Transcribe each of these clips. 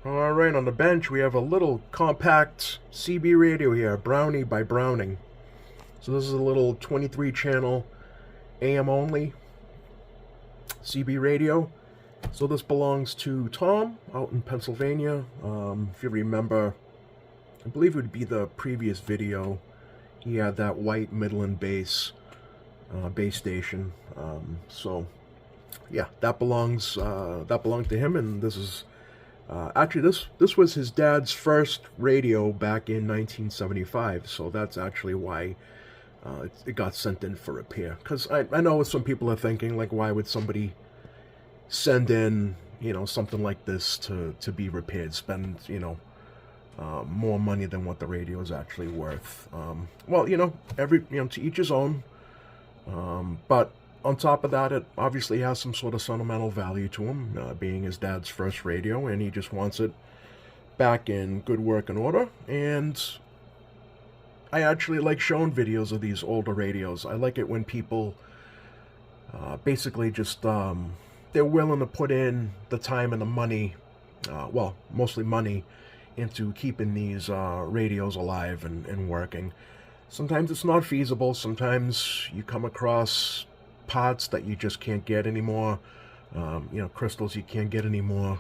Alright, on the bench we have a little compact CB radio here, Brownie by Browning. So this is a little 23 channel AM only CB radio. So this belongs to Tom out in Pennsylvania. If you remember, I believe it would be the previous video, he had that white Midland base station. So yeah, that belongs to him, and this is actually this was his dad's first radio back in 1975. So that's actually why it got sent in for repair. Because I know what some people are thinking, like, why would somebody send in, something like this to be repaired, spend, more money than what the radio is actually worth. Well, to each his own. But on top of that, it obviously has some sort of sentimental value to him, being his dad's first radio, and he just wants it back in good working order. And I actually like showing videos of these older radios. I like it when people basically just they're willing to put in the time and the money, well, mostly money, into keeping these radios alive and working. Sometimes it's not feasible. Sometimes you come across parts that you just can't get anymore, crystals you can't get anymore,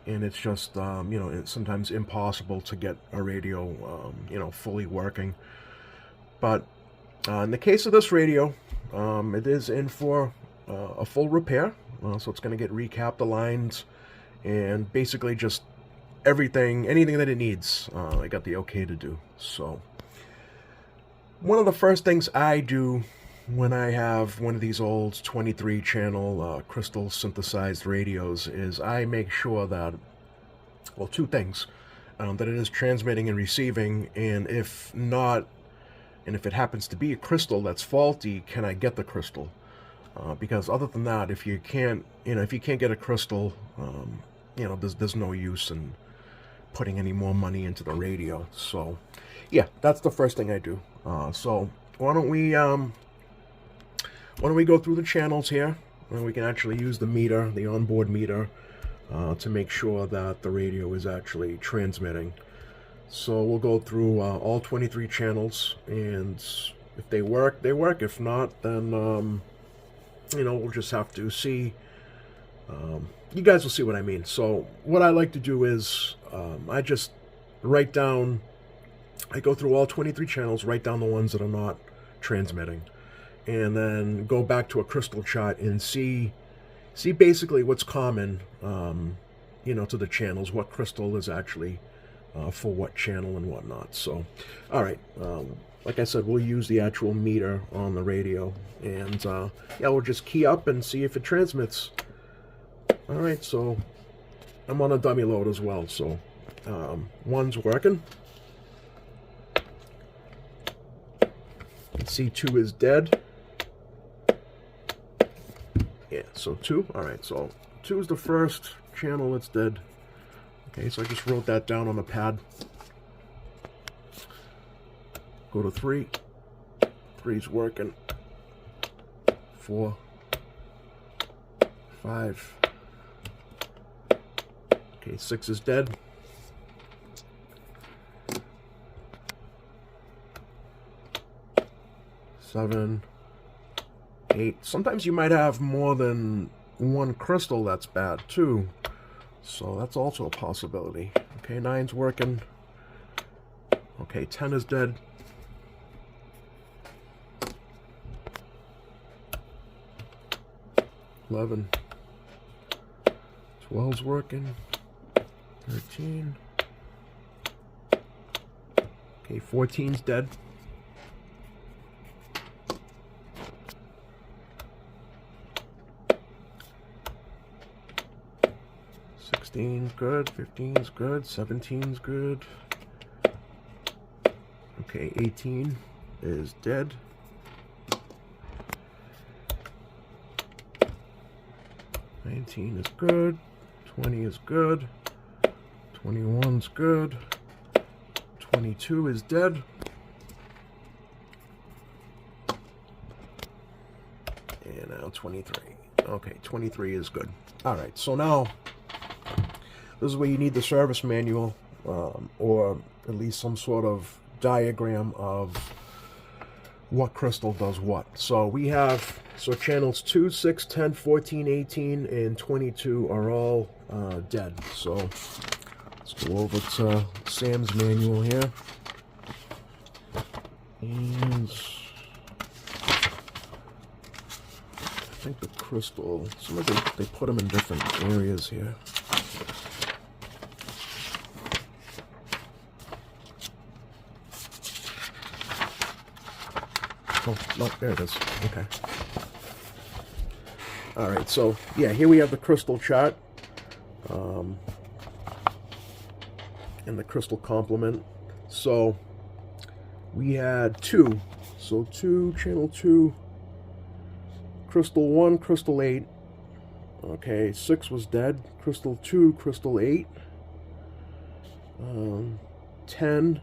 and it's just, it's sometimes impossible to get a radio, fully working. But in the case of this radio, it is in for a full repair, so it's going to get recapped, aligned, and basically just anything that it needs, I got the okay to do. So one of the first things I do when I have one of these old 23 channel crystal synthesized radios is I make sure that, well, two things, that it is transmitting and receiving, and if not, and if it happens to be a crystal that's faulty, can I get the crystal? Because other than that, if you can't get a crystal, there's no use in putting any more money into the radio. So yeah, that's the first thing I do. So why don't we go through the channels here, and we can actually use the meter, the onboard meter, to make sure that the radio is actually transmitting. So we'll go through all 23 channels, and if they work, they work. If not, then we'll just have to see. You guys will see what I mean. So what I like to do is I just write down, I go through all 23 channels, write down the ones that are not transmitting, and then go back to a crystal chart and see basically what's common, to the channels, what crystal is actually for what channel and whatnot. So, all right, like I said, we'll use the actual meter on the radio, and yeah, we'll just key up and see if it transmits. All right, so I'm on a dummy load as well, so one's working. See, 2 is dead. Yeah, so 2. All right, so 2 is the first channel that's dead. Okay, so I just wrote that down on the pad. Go to 3. 3's working. 4. 5. Okay, 6 is dead. 7, 8. Sometimes you might have more than one crystal that's bad too, so that's also a possibility. Okay, 9's working. Okay, 10 is dead. 11. 12's working. 13. Okay, 14's dead. 16's good, 15's good, 17's good. Okay, 18 is dead. 19 is good. 20 is good. 21's good. 22 is dead. And now 23. Okay, 23 is good. All right, so now This is where you need the service manual, or at least some sort of diagram of what crystal does what. So we have, so channels 2, 6, 10, 14, 18, and 22 are all dead. So let's go over to Sam's manual here. And I think the crystal, some of they put them in different areas here. Oh, no, there it is. Okay. Alright, so, yeah, here we have the crystal chart. And the crystal complement. So, we had 2. So, 2, channel 2, crystal 1, crystal 8. Okay, 6 was dead. Crystal 2, crystal 8. 10,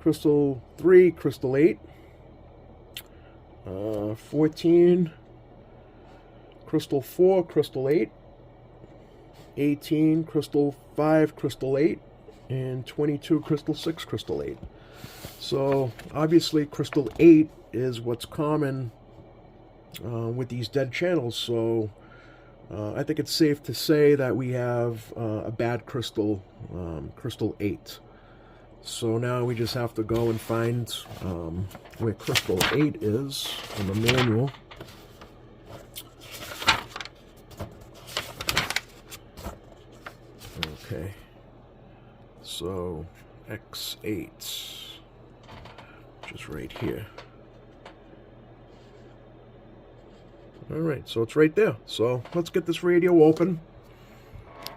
crystal 3, crystal 8. 14, crystal 4, crystal 8, 18, crystal 5, crystal 8, and 22, crystal 6, crystal 8. So obviously crystal 8 is what's common with these dead channels, so I think it's safe to say that we have a bad crystal, crystal 8. So now we just have to go and find where crystal 8 is in the manual. Okay, so X8, which is right here. Alright, so it's right there. So let's get this radio open,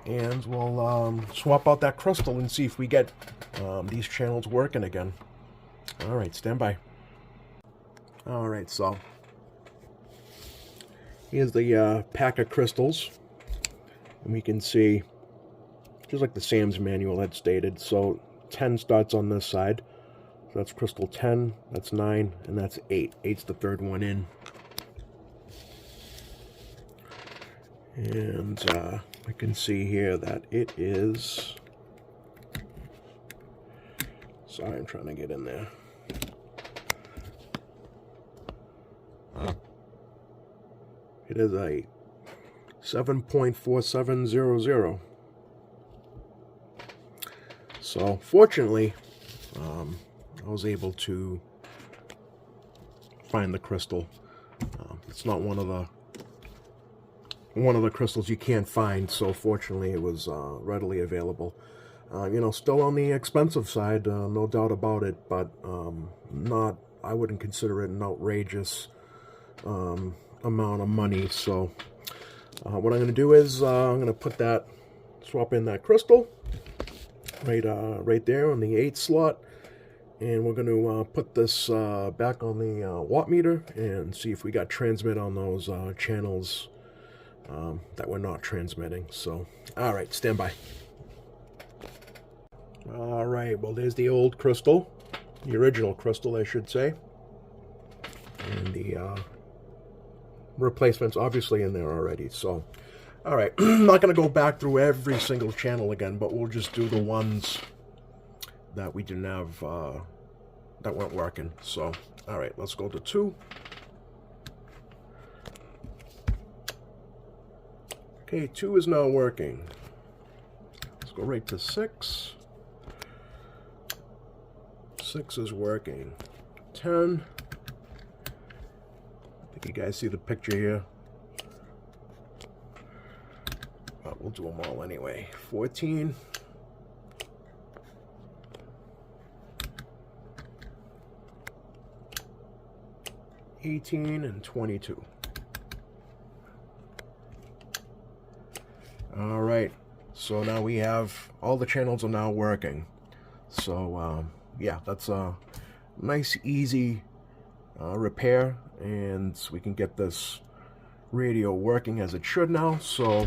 and we'll swap out that crystal and see if we get these channels working again. Alright, stand by. Alright, so here's the pack of crystals, and we can see, just like the Sam's manual had stated, so 10 starts on this side. So that's crystal 10, that's 9, and that's 8. 8's the third one in. And we can see here that it is, sorry, I'm trying to get in there. It is a 7.4700. So fortunately, I was able to find the crystal. It's not one of the crystals you can't find, so fortunately it was readily available. You know, still on the expensive side, no doubt about it, but not, I wouldn't consider it an outrageous amount of money. So what I'm going to do is I'm going to put that, swap in that crystal right there on the 8 slot, and we're going to put this back on the watt meter and see if we got transmit on those channels that we're not transmitting. So, all right, stand by. All right, well, there's the old crystal, the original crystal, I should say, and the replacements obviously in there already. So, all right, I'm not going to go back through every single channel again, but we'll just do the ones that we didn't have, that weren't working. So, all right, let's go to 2. Okay, 2 is now working. Let's go right to 6. 6 is working. 10. I think you guys see the picture here. But we'll do them all anyway. 14. 18 and 22. All right, so now we have, all the channels are now working. So yeah, that's a nice, easy repair, and we can get this radio working as it should now. So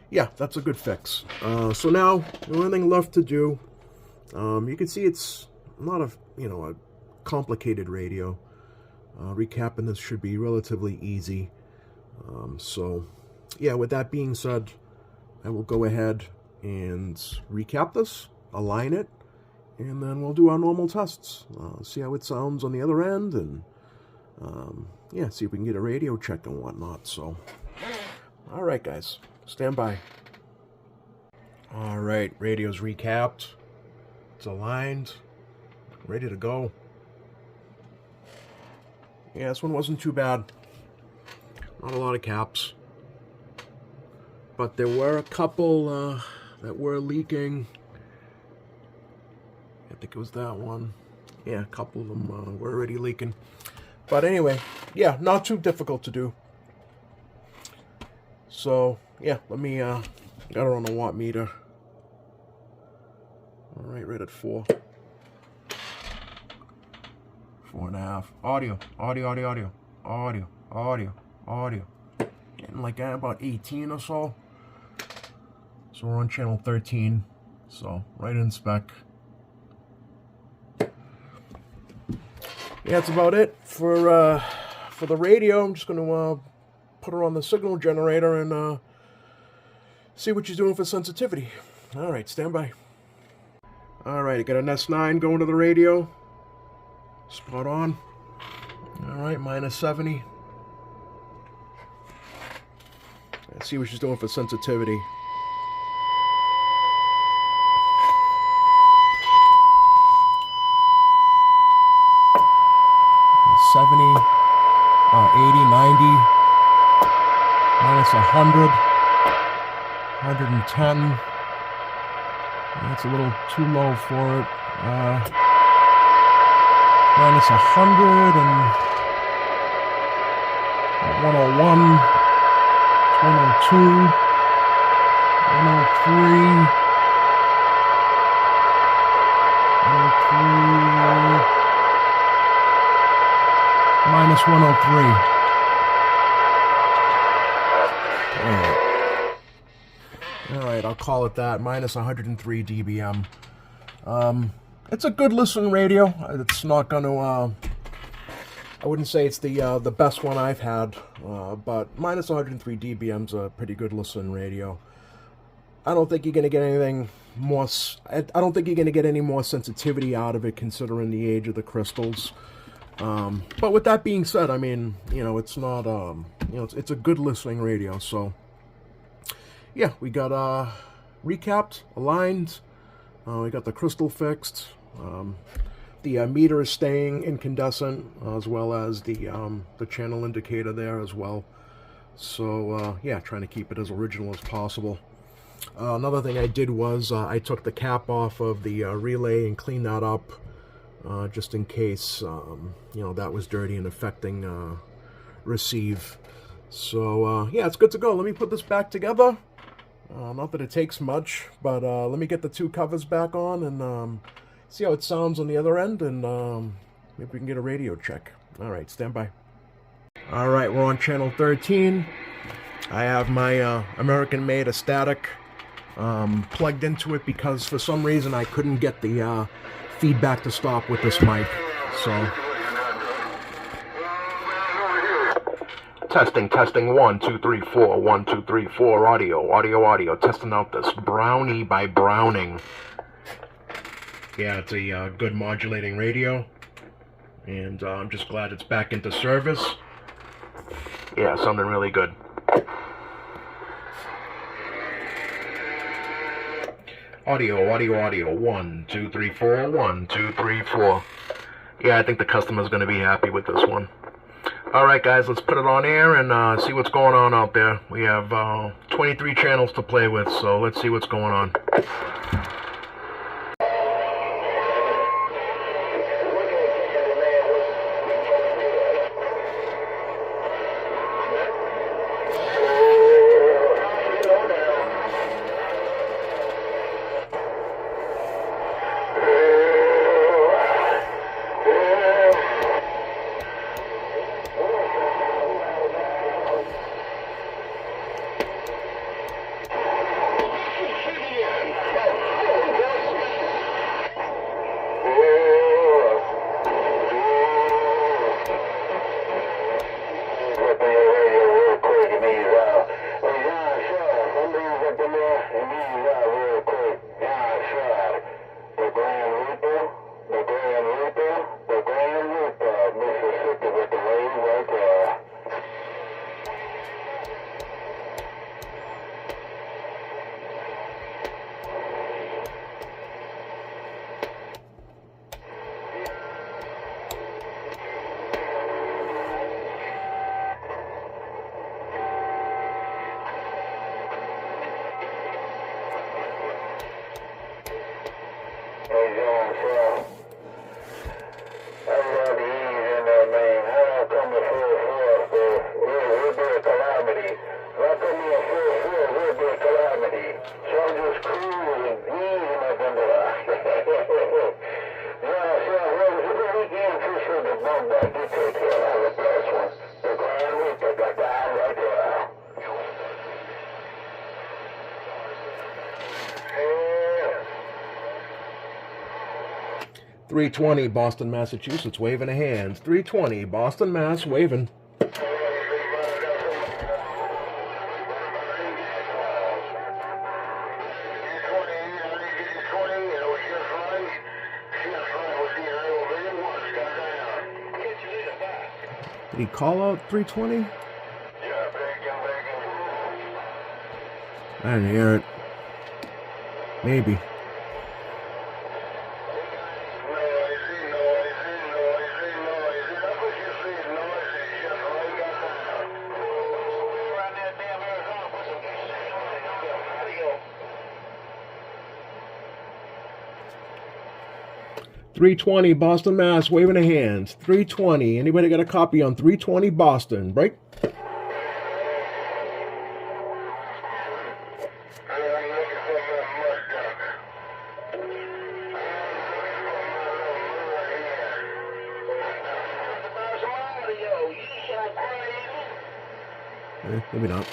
yeah, that's a good fix. So now the only thing left to do, you can see it's not a, you know, a complicated radio. Recapping this should be relatively easy. So yeah, with that being said, I will go ahead and recap this, align it, and then we'll do our normal tests. See how it sounds on the other end, and yeah, see if we can get a radio check and whatnot. So, all right, guys, stand by. All right, radio's recapped. It's aligned, ready to go. Yeah, this one wasn't too bad. Not a lot of caps. But there were a couple that were leaking. I think it was that one. Yeah, a couple of them were already leaking. But anyway, yeah, not too difficult to do. So, yeah, let me, got it on the watt meter. All right, right at 4. 4.5. Audio. Getting like at about 18 or so. So we're on channel 13. So right in spec. Yeah, that's about it for the radio. I'm just gonna put her on the signal generator and see what she's doing for sensitivity. All right, stand by. All right, I got an S9 going to the radio. Spot on. All right, minus 70. Let's see what she's doing for sensitivity. -70, 80, 90, minus 100, 110. That's a little too low for it. Minus 100 and 101, 102, 103, 103, minus 103. All right, I'll call it that. Minus 103 dBm. It's a good listen radio. It's not going to, I wouldn't say it's the best one I've had, but minus 103 dBm's a pretty good listen radio. I don't think you're going to get anything more, I don't think you're going to get any more sensitivity out of it considering the age of the crystals. But with that being said, I mean, you know, it's not, you know, it's a good listening radio. So, yeah, we got recapped, aligned, we got the crystal fixed. The meter is staying incandescent, as well as the channel indicator there as well. So yeah, trying to keep it as original as possible. Another thing I did was I took the cap off of the relay and cleaned that up, just in case you know, that was dirty and affecting receive. So yeah, it's good to go. Let me put this back together. Not that it takes much, but let me get the 2 covers back on and see how it sounds on the other end, and maybe we can get a radio check. All right, stand by. All right, we're on channel 13. I have my American-made static plugged into it because for some reason I couldn't get the feedback to stop with this mic. So testing 1 2 3 4 1 2 3 4 audio testing out this Brownie by Browning. Yeah, it's a good modulating radio, and I'm just glad it's back into service. Yeah, sounding really good. Audio 1 2 3 4 1 2 3 4. Yeah, I think the customer's going to be happy with this one. Alright guys, let's put it on air and see what's going on out there. We have 23 channels to play with, so let's see what's going on. 320 Boston, Massachusetts, waving a hand. 320 Boston, Mass, waving. Did he call out 320? I didn't hear it. Maybe. .320 Boston, Mass, waving a hand. 320. Anybody got a copy on 320 Boston? Break. Maybe not.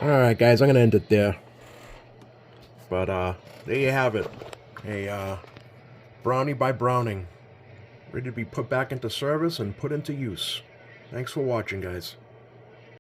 Alright guys, I'm going to end it there. But there you have it. A Brownie by Browning. Ready to be put back into service and put into use. Thanks for watching, guys.